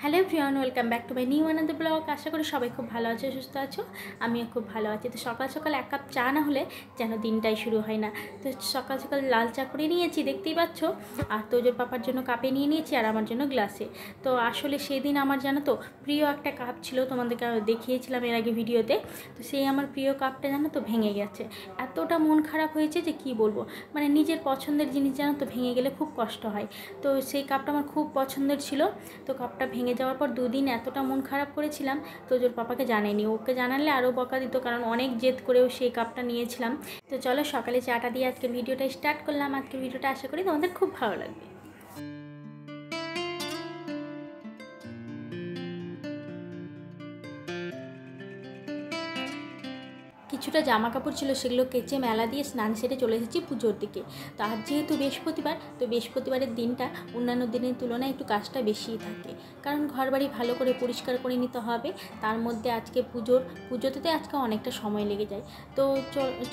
Hello everyone, welcome back to my new another blog. আশা করি সবাই খুব ভালো আছো, সুস্থ আছো। আমিও খুব ভালো আছি। তো সকাল সকাল এক কাপ চা না হলে যেন দিনটাই শুরু হয় না। তো সকাল সকাল লাল চা করে নিয়েছি, দেখতেই পাচ্ছ। আর তোজোর পাপার জন্য কাপে নিয়ে নিয়েছি আর আমার জন্য গ্লাসে। তো আসলে সেদিন আমার জানো তো প্রিয় একটা কাপ ছিল, তোমাদেরকে দেখিয়েছিলাম এর আগে ভিডিওতে। তো সেই আমার প্রিয় কাপটা জানো তো ভেঙে গেছে। এতটা মন খারাপ হয়েছে যে কি বলবো, মানে নিজের পছন্দের জিনিস জানো তো ভেঙে গেলে খুব কষ্ট হয়। তো সেই কাপটা আমার খুব পছন্দের ছিল। তো কাপটা ভেঙে যাওয়ার পর দুদিন এতটা মন খারাপ করেছিলাম, তোজোর পাপাকে জানাইনি। ওকে জানালে আরও বকা দিত, কারণ অনেক জেদ করেও সেই কাপটা নিয়েছিলাম। তো চলো সকালে চাটা দিয়ে আজকে ভিডিওটা স্টার্ট করলাম। আজকে ভিডিওটা আশা করি তোমাদের খুব ভালো লাগবে। কিছুটা জামা কাপড় ছিল, সেগুলো কেচে মেলা দিয়ে স্নান সেরে চলে এসেছি পুজোর দিকে। তো আজ যেহেতু বৃহস্পতিবার, তো বৃহস্পতিবারের দিনটা অন্যান্য দিনের তুলনায় একটু কাজটা বেশিই থাকে, কারণ ঘরবাড়ি ভালো করে পরিষ্কার করে নিতে হবে। তার মধ্যে আজকে পুজোতে আজকে অনেকটা সময় লেগে যায়। তো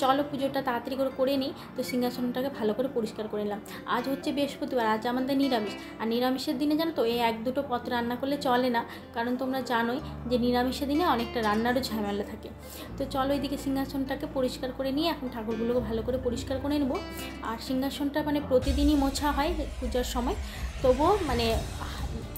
চলো পুজোটা তাড়াতাড়ি করে নিই। তো সিংহাসনটাকে ভালো করে পরিষ্কার করে নিলাম। আজ হচ্ছে বৃহস্পতিবার, আজ আমাদের নিরামিষ। আর নিরামিষের দিনে জানো তো এই এক দুটো পদ রান্না করলে চলে না, কারণ তোমরা জানোই যে নিরামিষের দিনে অনেকটা রান্নারও ঝামেলা থাকে। তো চলো এইদিকে সিংহাসনটাকে পরিষ্কার করে নিয়ে এখন ঠাকুরগুলোকে ভালো করে পরিষ্কার করে নেব। আর সিংহাসনটা মানে প্রতিদিনই মোছা হয় পূজার সময়, তবুও মানে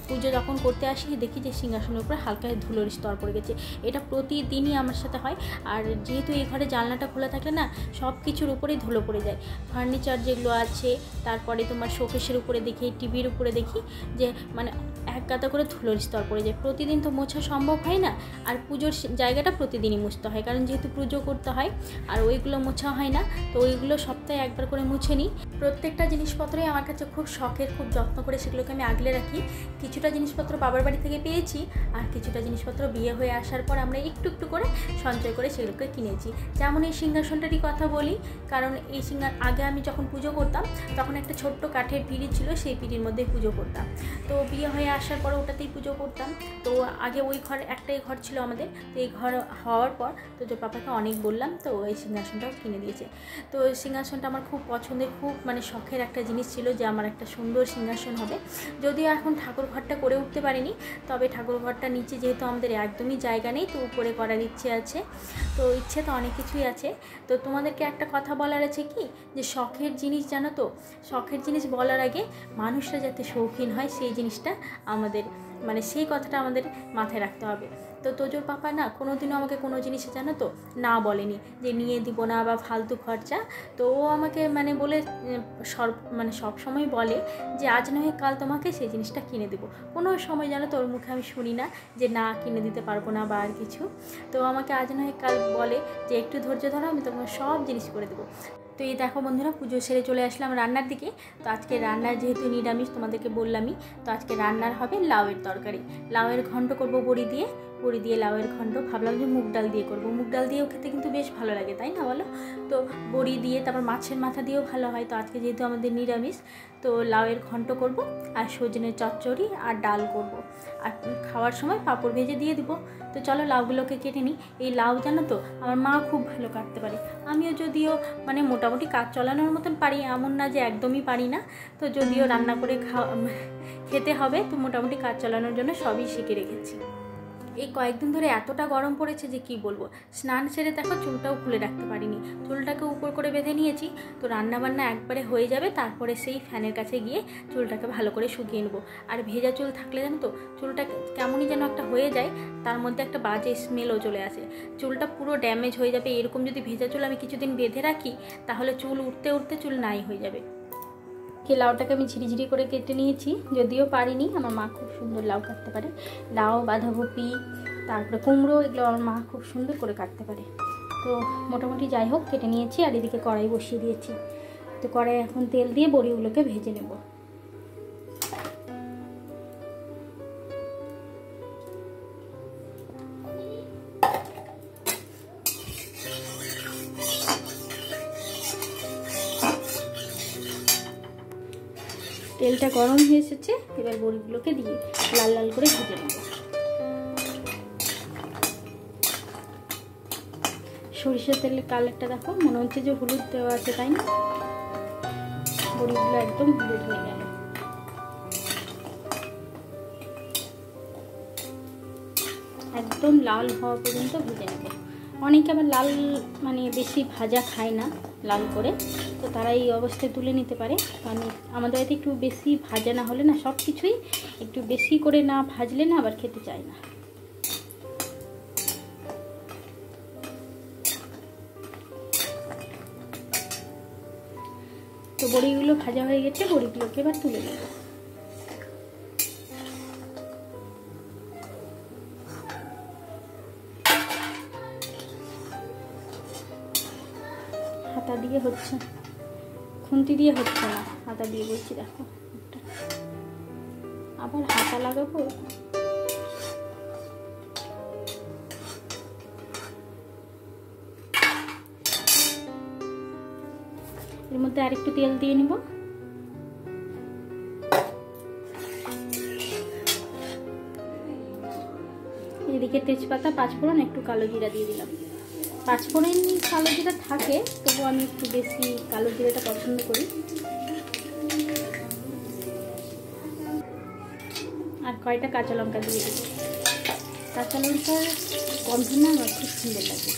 পুজো যখন করতে আসি দেখি যে সিংহাসনের উপরে হালকা ধুলোর স্তর পড়ে গেছে। এটা প্রতিদিনই আমার সাথে হয়। আর যেহেতু এই ঘরে জানলাটা খোলা থাকলে না, সব কিছুর উপরেই ধুলো পড়ে যায়। ফার্নিচার যেগুলো আছে, তারপরে তোমার শোকেসের উপরে দেখি, টিভির উপরে দেখি যে মানে এক গাদা করে ধুলোর স্তর পড়ে যায়। প্রতিদিন তো মোছা সম্ভব হয় না। আর পুজোর জায়গাটা প্রতিদিনই মুছতে হয়, কারণ যেহেতু পুজো করতে হয়। আর ওইগুলো মোছা হয় না, তো ওইগুলো সপ্তাহে একবার করে মুছে নিই। প্রত্যেকটা জিনিসপত্রই আমার কাছে খুব শখের, খুব যত্ন করে সেগুলোকে আমি আগলে রাখি। কিছুটা জিনিসপত্র বাবার বাড়ি থেকে পেয়েছি, আর কিছুটা জিনিসপত্র বিয়ে হয়ে আসার পর আমরা একটু একটু করে সঞ্চয় করে সেগুলোকে কিনেছি। যেমন এই সিংহাসনটারই কথা বলি, কারণ এই আগে আমি যখন পুজো করতাম তখন একটা ছোট্ট কাঠের পিঁড়ি ছিল, সেই পিঁড়ির মধ্যে পুজো করতাম। তো বিয়ে হয়ে আসার পর ওটাতেই পুজো করতাম। তো আগে ওই একটাই ঘর ছিল আমাদের। তো এই ঘর হওয়ার পর তো যে পাপাকে অনেক বললাম, তো এই সিংহাসনটাও কিনে দিয়েছে। তো এই সিংহাসনটা আমার খুব পছন্দের, খুব মানে শখের একটা জিনিস ছিল যে আমার একটা সুন্দর সিংহাসন হবে। যদিও এখন ঠাকুর ঘরটা করে উঠতে পারিনি, তবে ঠাকুর ঘরটা নিচে যেহেতু আমাদের একদমই জায়গা নেই, তো উপরে করার ইচ্ছে আছে। তো ইচ্ছে তো অনেক কিছুই আছে। তো তোমাদেরকে একটা কথা বলার আছে কি, যে শখের জিনিস জানো তো, শখের জিনিস বলার আগে মানুষরা যাতে শৌখিন হয় সেই জিনিসটা আমাদের মানে সেই কথাটা আমাদের মাথায় রাখতে হবে। তো তোজোর পাপা না কোনোদিনও আমাকে কোনো জিনিসে জানো তো না বলেনি যে নিয়ে দিব না বা ফালতু খরচা। তো ও আমাকে মানে বলে সব সময় বলে যে আজ নয় কাল তোমাকে সেই জিনিসটা কিনে দেবো। কোনো সময় জানো তো ওর মুখে আমি শুনি না যে না কিনে দিতে পারবো না বা আর কিছু। তো আমাকে আজ নয় কাল বলে যে একটু ধৈর্য ধরো, আমি তোমাকে সব জিনিস করে দেবো। তো এই দেখো বন্ধুরা, পুজো সেরে চলে আসলাম রান্নার দিকে। তো আজকে রান্নার যেহেতু নিরামিষ তোমাদেরকে বললামই, তো আজকে রান্নার হবে লাউয়ের তরকারি। লাউয়ের ঘন্ট করবো বড়ি দিয়ে লাউয়ের ঘন্ট। ভাবলাম যে মুগ ডাল দিয়ে করবো, মুগ ডাল দিয়েও খেতে কিন্তু বেশ ভালো লাগে, তাই না বলো? তো বড়ি দিয়ে, তারপর মাছের মাথা দিয়েও ভালো হয়। তো আজকে যেহেতু আমাদের নিরামিষ, তো লাউয়ের ঘন্ট করব আর সজনের চচ্চড়ি আর ডাল করব। আর খাওয়ার সময় পাঁপড় ভেজে দিয়ে দিব। তো চলো লাউগুলোকে কেটে নিই। এই লাউ জানো তো আমার মা খুব ভালো কাটতে পারে। আমিও যদিও মানে মোটামুটি কাজ চালানোর মতন পারি, এমন না যে একদমই পারি না। তো যদিও রান্না করে খেতে হবে, তো মোটামুটি কাজ চালানোর জন্য সবই শিখে রেখেছি। এই কয়েকদিন ধরে এতটা গরম পড়েছে যে কি বলবো। স্নান সেরে দেখো চুলটাও খুলে রাখতে পারিনি, চুলটাকে উপর করে বেঁধে নিয়েছি। তো রান্নাবান্না একবারে হয়ে যাবে, তারপরে সেই ফ্যানের কাছে গিয়ে চুলটাকে ভালো করে শুকিয়ে নেবো। আর ভেজা চুল থাকলে জানো তো চুলটা কেমনই যেন একটা হয়ে যায়, তার মধ্যে একটা বাজে স্মেলও চলে আসে। চুলটা পুরো ড্যামেজ হয়ে যাবে। এরকম যদি ভেজা চুল আমি কিছুদিন বেঁধে রাখি, তাহলে চুল উঠতে উঠতে চুল নাই হয়ে যাবে। লাউটাকে আমি ঝিরিঝিরি করে কেটে নিয়েছি, যদিও পারিনি, আমার মা খুব সুন্দর লাউ কাটতে পারে। লাউ, বাঁধাকপি, তারপরে কুমড়ো, এগুলো আমার মা খুব সুন্দর করে কাটতে পারে। তো মোটামুটি যাই হোক কেটে নিয়েছি। আর এদিকে কড়াই বসিয়ে দিয়েছি। তো কড়াই এখন তেল দিয়ে বড়িগুলোকে ভেজে নেব। তেলটা গরম হয়ে এসেছে, এবার বড়িগুলোকে দিয়ে লাল লাল করে ভেজে নেব। সরিষার তেলের কালারটা দেখো, মনে হচ্ছে যে হলুদ দেওয়া আছে, তাই না? বড়িগুলো একদম হলুদ হয়ে গেল। একদম লাল হওয়া পর্যন্ত ভেজে নেব। অনেকে আবার লাল মানে বেশি ভাজা খায় না লাল করে, তো তারা এই অবস্থায় তুলে নিতে পারে। কারণ আমাদের বাড়িতে একটু বেশি ভাজা না হলে না, সব কিছুই একটু বেশি করে না ভাজলে না আবার খেতে চায় না। তো বড়িগুলো ভাজা হয়ে গেছে, বড়িগুলোকে এবার তুলে নেব। হাতা দিয়ে হচ্ছে, খুন্তি দিয়ে হচ্ছে না, হাতা দিয়ে বলছি। দেখো আবার হাতা লাগাবো। এর মধ্যে আরেকটু তেল দিয়ে নিব। এদিকে তেজপাতা, পাঁচফোড়ন, একটু কালো জিরা দিয়ে দিলাম। পাঁচফোড়ন কালো জিরা থাকে, তবু আমি একটু বেশি কালো জিরাটা পছন্দ করি। আর কয়টা কাঁচা লঙ্কা দিয়ে দিই। কাঁচা লঙ্কার গন্ধ না আমার খুব সুন্দর লাগে।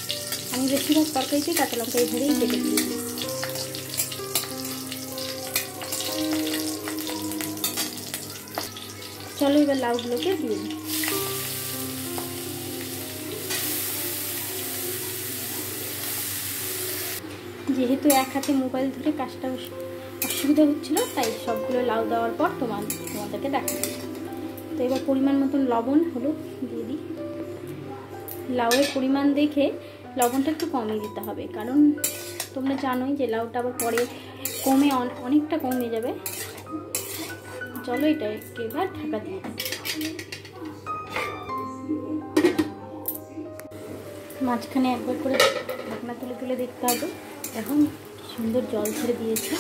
আমি বেশিরভাগ তরকারিতে কাঁচা লঙ্কা এইভাবেই কেটে দিয়ে দিই। চলো এবার লাউগুলোকে দিয়ে দিই। যেহেতু এক হাতে মোবাইল ধরে কাজটা অসুবিধা হচ্ছিলো, তাই সবগুলো লাউ দেওয়ার পর তোমাদেরকে দেখাচ্ছি। তো এবার পরিমাণ মতন লবণ, হলুদ দিয়ে দিই। লাউয়ের পরিমাণ দেখে লবণটা একটু কমিয়ে দিতে হবে, কারণ তোমরা জানোই যে লাউটা আবার পরে কমে অনেকটা কমে যাবে। চলো এটা এবার ঢাকা দিয়ে দিই। মাঝখানে একবার করে ঢাকনা তুলে তুলে দেখতে হবে। এখন সুন্দর জল ছেড়ে দিয়েছে।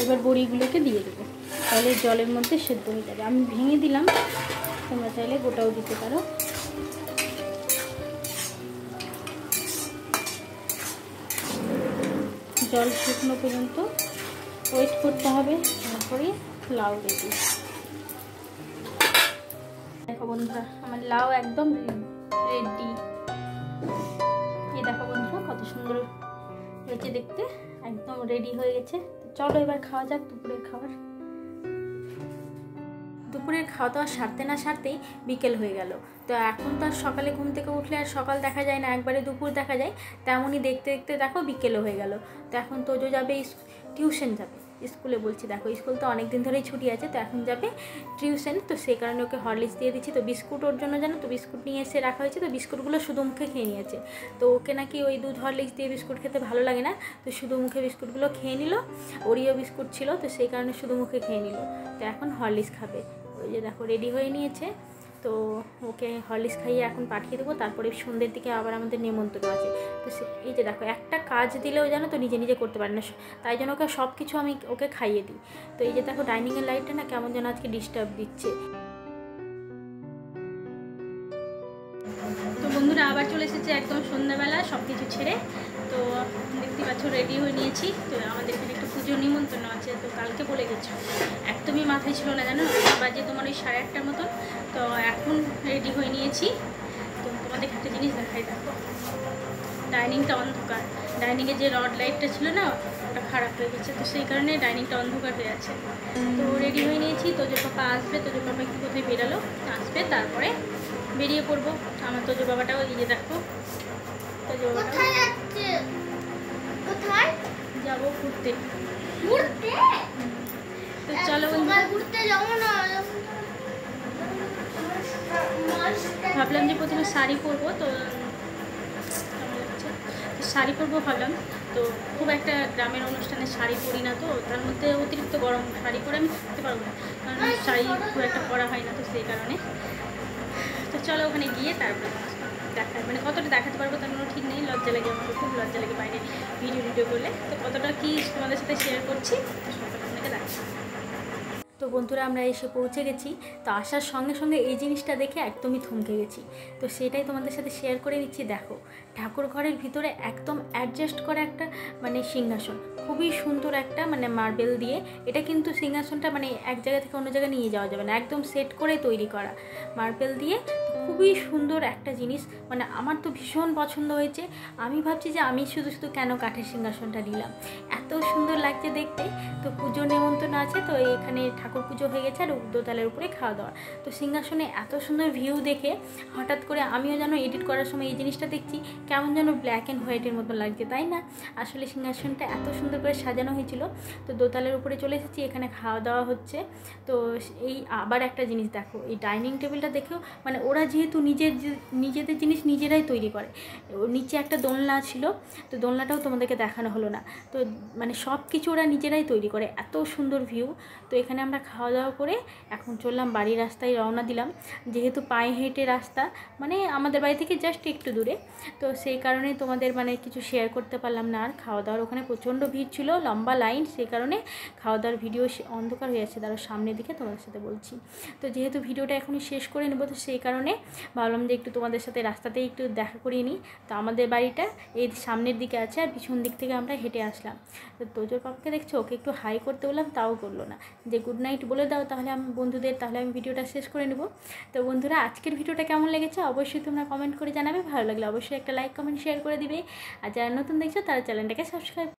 এবার বড়িগুলোকে দিয়ে দেবো, তাহলে জলের মধ্যে সেদ্ধ হয়ে যাবে। আমি ভেঙে দিলাম, তোমরা চাইলে গোটাও দিতে পারো। জল শুকনো পর্যন্ত ওয়েট করতে হবে, তারপরে লাউ রেডি। দেখো বন্ধুরা, আমার লাউ একদম রেডি। এই দেখো বন্ধুরা কত সুন্দর হয়েছে দেখতে, একদম রেডি হয়ে গেছে। চলো এবার খাওয়া যাক দুপুরের খাবার। দুপুরের খাওয়া দাওয়া সারতে না সারতেই বিকেল হয়ে গেল। তো এখন তো আর সকালে ঘুম থেকে উঠলে আর সকাল দেখা যায় না, একবারে দুপুর দেখা যায়। তেমনই দেখতে দেখতে দেখো বিকেলও হয়ে গেল। তো এখন তোজো যাবে টিউশন যাবে, স্কুলে বলছি। দেখো স্কুল তো অনেক দিন ধরেই ছুটি আছে, তো এখন যাবে টিউশন। তো সেই কারণে ওকে হরলিক্স দিয়ে দিচ্ছি। তো বিস্কুট ওর জন্য জানো তো বিস্কুট নিয়ে এসে রাখা হয়েছে, তো বিস্কুটগুলো শুধু মুখে খেয়ে নিয়েছে। তো ওকে নাকি ওই দুধ হরলিক্স দিয়ে বিস্কুট খেতে ভালো লাগে না, তো শুধু মুখে বিস্কুটগুলো খেয়ে নিল। ওরিও বিস্কুট ছিল, তো সেই কারণে শুধু মুখে খেয়ে নিল। তো এখন হরলিক্স খাবে। ওই যে দেখো রেডি হয়ে নিয়েছে। তো ওকে হরলিক্স খাইয়ে এখন পাঠিয়ে দেবো। তারপরে সন্ধ্যের দিকে আবার আমাদের নিমন্ত্রণ আছে। তো এই যে দেখো একটা কাজ দিলেও জানো তো নিজে নিজে করতে পারে না, তাই জন্য ওকে সব কিছু আমি ওকে খাইয়ে দিই। তো এই যে দেখো ডাইনিংয়ের লাইটটা না কেমন যেন আজকে ডিস্টার্ব দিচ্ছে। তো বন্ধুরা আবার চলে এসেছে একদম সন্ধ্যাবেলা সব কিছু ছেড়ে। তো দেখতে পাচ্ছ রেডি হয়ে নিয়েছি। তো আমাদের এখানে একটা পুজোর নিমন্ত্রণ আছে, তো কালকে বলে গেছো। একদমই মাথায় ছিল না জানো, বাজে তোমার ওই 8:30টার মতন। তো এখন রেডি হয়ে নিয়েছি। তো তোমাদের একটা জিনিস দেখাই, দেখো ডাইনিংটা অন্ধকার। ডাইনিংয়ে যে রড লাইটটা ছিল না, ওটা খারাপ হয়ে গেছে, তো সেই কারণে ডাইনিংটা অন্ধকার হয়ে আছে। তো রেডি হয়ে নিয়েছি। তোজো পাপা আসবে, তোজো পাপা একটু কোথায় বেরালো, আসবে তারপরে বেরিয়ে পড়বো। আমার তোজো বাবাটাও এই যে দেখো, তোজো বাবাটা কোথায় যাবো ঘুরতে। তো চলো ঘুরতে যাবো না, ভাবলাম যে প্রথমে শাড়ি পরবো। তো শাড়ি পরবো ভাবলাম, তো খুব একটা গ্রামের অনুষ্ঠানে শাড়ি পরি না, তো তার মধ্যে অতিরিক্ত গরম, শাড়ি পরে আমি থাকতে পারবো না, কারণ শাড়ি খুব একটা পরা হয় না, তো সেই কারণে। তো চলো ওখানে গিয়ে তারপরে দেখা, মানে কতটা দেখাতে পারবো তার কোনো ঠিক নেই। লজ্জা লাগে, আমার খুব লজ্জা লাগে বাইরে ভিডিও করলে। তো কতটা কি তোমাদের সাথে শেয়ার করছি তো বন্ধুরা আমরা এসে পৌঁছে গেছি। তো আসার সঙ্গে সঙ্গে এই জিনিসটা দেখে একদমই থমকে গেছি। তো সেটাই তোমাদের সাথে শেয়ার করে নিচ্ছি। দেখো, ঠাকুর ঘরের ভিতরে একদম অ্যাডজাস্ট করা একটা মানে সিংহাসন, খুবই সুন্দর একটা মানে মার্বেল দিয়ে। এটা কিন্তু সিংহাসনটা মানে এক জায়গা থেকে অন্য জায়গায় নিয়ে যাওয়া যাবে না, একদম সেট করে তৈরি করা মার্বেল দিয়ে। খুবই সুন্দর একটা জিনিস, মানে আমার তো ভীষণ পছন্দ হয়েছে। আমি ভাবছি যে আমি শুধু শুধু কেন কাঠের সিংহাসনটা নিলাম, এত সুন্দর লাগছে দেখতে। তো পুজো নেমন্তন্ন আছে, তো এখানে ঠাকুর পুজো হয়ে গেছে আর দোতলার উপরে খাওয়া দাওয়া। তো সিংহাসনে এত সুন্দর ভিউ দেখে হঠাৎ করে আমিও যেন এডিট করার সময় এই জিনিসটা দেখছি, কেমন যেন ব্ল্যাক অ্যান্ড হোয়াইটের মতো লাগছে, তাই না? আসলে সিংহাসনটা এত সুন্দর করে সাজানো হয়েছিল। তো দোতলার উপরে চলে এসেছি, এখানে খাওয়া দাওয়া হচ্ছে। তো এই আবার একটা জিনিস দেখো, এই ডাইনিং টেবিলটা দেখেও মানে ওরা যেহেতু নিজেদের জিনিস নিজেরাই তৈরি করে। ওর নিচে একটা দোলনা ছিল, তো দোলনাটাও তোমাদেরকে দেখানো হলো না। তো মানে সব কিছু ওরা নিজেরাই তৈরি করে, এত সুন্দর ভিউ। তো এখানে আমরা খাওয়া দাওয়া করে এখন চললাম বাড়ির রাস্তায়, রওনা দিলাম। যেহেতু পায়ে হেঁটে রাস্তা, মানে আমাদের বাড়ি থেকে জাস্ট একটু দূরে, তো সেই কারণে তোমাদের মানে কিছু শেয়ার করতে পারলাম না। আর খাওয়া দাওয়ার ওখানে প্রচণ্ড ভিড় ছিল, লম্বা লাইন, সেই কারণে খাওয়া দাওয়ার ভিডিও অন্ধকার হয়ে যাচ্ছে। তারা সামনের দিকে তোমাদের সাথে বলছি। তো যেহেতু ভিডিওটা এখনই শেষ করে নেবো, তো সেই কারণে ভাবলাম যে একটু তোমাদের সাথে রাস্তাতেই একটু দেখা করিয়ে নিই। তো আমাদের বাড়িটা এই সামনের দিকে আছে, আর পিছন দিক থেকে আমরা হেঁটে আসলাম। তো তোজোর পাপাকে দেখছো, ওকে একটু হাই করতে বললাম, তাও করলো না। যে গুড নাইট বলে দাও তাহলে আমি বন্ধুদের, তাহলে আমি ভিডিওটা শেষ করে নেব। তো বন্ধুরা, আজকের ভিডিওটা কেমন লেগেছে অবশ্যই তোমরা কমেন্ট করে জানাবে। ভালো লাগলে অবশ্যই একটা লাইক, কমেন্ট, শেয়ার করে দিবে। আর যারা নতুন দেখছো তারা চ্যানেলটাকে সাবস্ক্রাইব